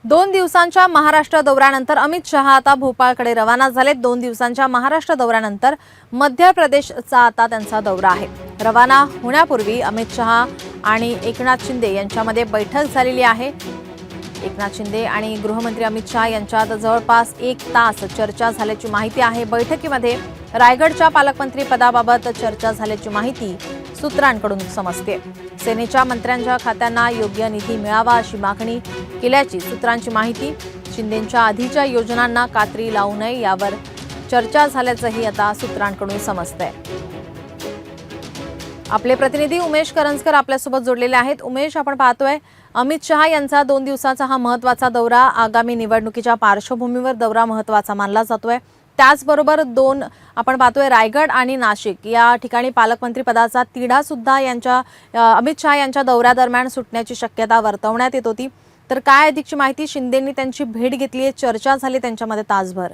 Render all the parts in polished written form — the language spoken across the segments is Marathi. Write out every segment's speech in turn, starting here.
2 दिवसांच्या महाराष्ट्र दौऱ्यानंतर अमित शहा आता भोपाळकडे रवाना झालेत। 2 दिवसांच्या महाराष्ट्र दौऱ्यानंतर मध्य प्रदेशचा आता त्यांचा दौरा आहे। रवाना होण्यापूर्वी अमित शहा आणि एकनाथ शिंदे यांच्यामध्ये बैठक झालेली आहे। एकनाथ शिंदे आणि गृहमंत्री अमित शहा यांच्यात जवळपास 1 तास चर्चा झाल्याची माहिती आहे। बैठकीमध्ये रायगडच्या पालकमंत्री पदाबाबत चर्चा झाल्याची माहिती सूत्रांकडून समजते। सेनेच्या मंत्र्यांच्या खात्यांना योग्य निधी मिळावा अशी मागणी केल्याची सूत्रांची माहिती। शिंदेंच्या आधीच्या योजनांना कात्री लावू नये यावर चर्चा झाल्याचंही आता सूत्रांकडून समजतंय। आपले प्रतिनिधी उमेश करंजकर आपल्यासोबत जोडलेले आहेत। उमेश, आपण पाहतोय अमित शहा यांचा 2 दिवसाचा हा महत्त्वाचा दौरा, आगामी निवडणुकीच्या पार्श्वभूमीवर दौरा महत्त्वाचा मानला जातोय। त्याचबरोबर आपण पाहतोय रायगड आणि नाशिक या ठिकाणी पालकमंत्री पदाचा तिढा सुद्धा अमित शहा यांच्या दौऱ्यादरम्यान सुटण्याची शक्यता वर्तवण्यात येत होती। तर काय अधिकची माहिती? शिंदेंनी त्यांची भेट घेतली आहे, चर्चा झाली त्यांच्यामध्ये तासभर।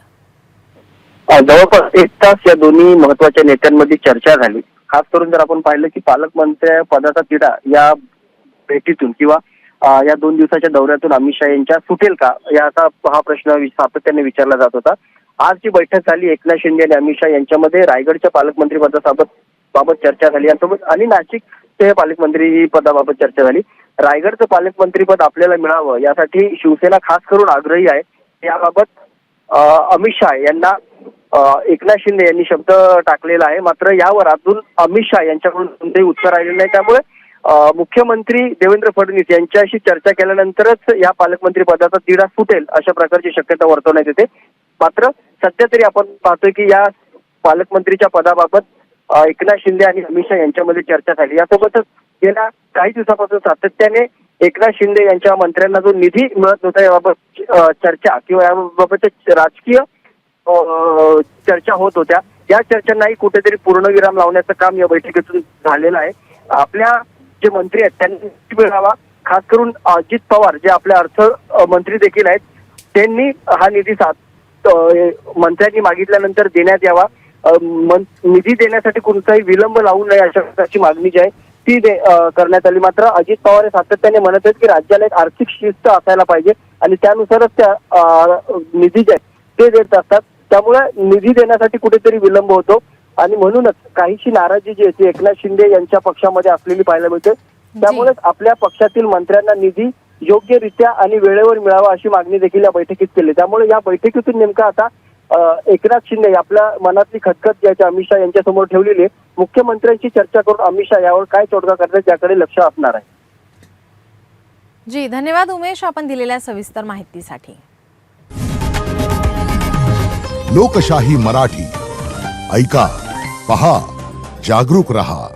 जवळपास 1 तास या दोन्ही महत्त्वाच्या नेत्यांमध्ये चर्चा झाली। खास करून जर आपण पाहिलं की पालकमंत्री पदाचा तिढा या भेटीतून किंवा या 2 दिवसाच्या दौऱ्यातून अमित शहा यांच्या सुटेल का, याचा हा प्रश्न सातत्याने विचारला जात होता। आज जी बैठक झाली एकनाथ शिंदे आणि अमित शहा यांच्यामध्ये रायगडच्या पालकमंत्री पदाबाबत चर्चा झाली आणि नाशिकच्या पालकमंत्री पदाबाबत चर्चा झाली। रायगडचं पालकमंत्रीपद आपल्याला मिळावं यासाठी शिवसेना खास करून आग्रही आहे। याबाबत अमित शहा यांना एकनाथ शिंदे यांनी शब्द टाकलेला आहे। मात्र यावर अजून अमित शहा यांच्याकडून कोणतेही उत्तर आलेलं नाही। त्यामुळे मुख्यमंत्री देवेंद्र फडणवीस यांच्याशी चर्चा केल्यानंतरच या पालकमंत्री पदाचा तिढा सुटेल अशा प्रकारची शक्यता वर्तवण्यात येते। मात्र सध्या तरी आपण पाहतोय की या पालकमंत्रीच्या पदाबाबत एकनाथ शिंदे आणि अमित शहा यांच्यामध्ये चर्चा झाली। यासोबतच गेल्या काही दिवसापासून सातत्याने एकनाथ शिंदे यांच्या मंत्र्यांना जो निधी मिळत नव्हता याबाबत चर्चा किंवा याबाबत राजकीय चर्चा होत होत्या। या चर्चांनाही कुठेतरी पूर्णविराम लावण्याचं काम या बैठकीतून झालेलं आहे। आपल्या जे मंत्री आहेत त्यांनी मिळावा, खास करून अजित पवार जे आपले अर्थ मंत्री देखील आहेत, त्यांनी हा निधी मंत्र्यांनी मागितल्यानंतर देण्यात यावा। निधी देण्यासाठी कोणताही विलंब लावू नये अशा प्रकारची मागणी जी आहे ती करण्यात आली। मात्र अजित पवार हे सातत्याने म्हणत आहेत की राज्याला एक आर्थिक शिस्त असायला पाहिजे आणि त्यानुसारच त्या निधी जे ते देत असतात। त्यामुळे निधी देण्यासाठी कुठेतरी विलंब होतो आणि म्हणूनच काहीशी नाराजी जी आहे ती एकनाथ शिंदे यांच्या पक्षामध्ये असलेली पाहायला मिळते। त्यामुळे आपल्या पक्षातील मंत्र्यांना निधी योग्यरित्या आणि वेळेवर मिळावा अशी मागणी देखील या बैठकीत केली। त्यामुळे या बैठकीतून नेमका आता एकनाथ शिंदे आपल्या मनातली खटखट ज्याची अमित शहा यांच्या समोर ठेवलेली आहे, मुख्यमंत्र्यांची चर्चा करून अमित शहा यावर काय तोडगा करतात याकडे लक्ष असणार आहे। जी, धन्यवाद उमेश, आपण दिलेल्या सविस्तर माहितीसाठी। लोकशाही मराठी ऐका, पहा, जागरूक रहा।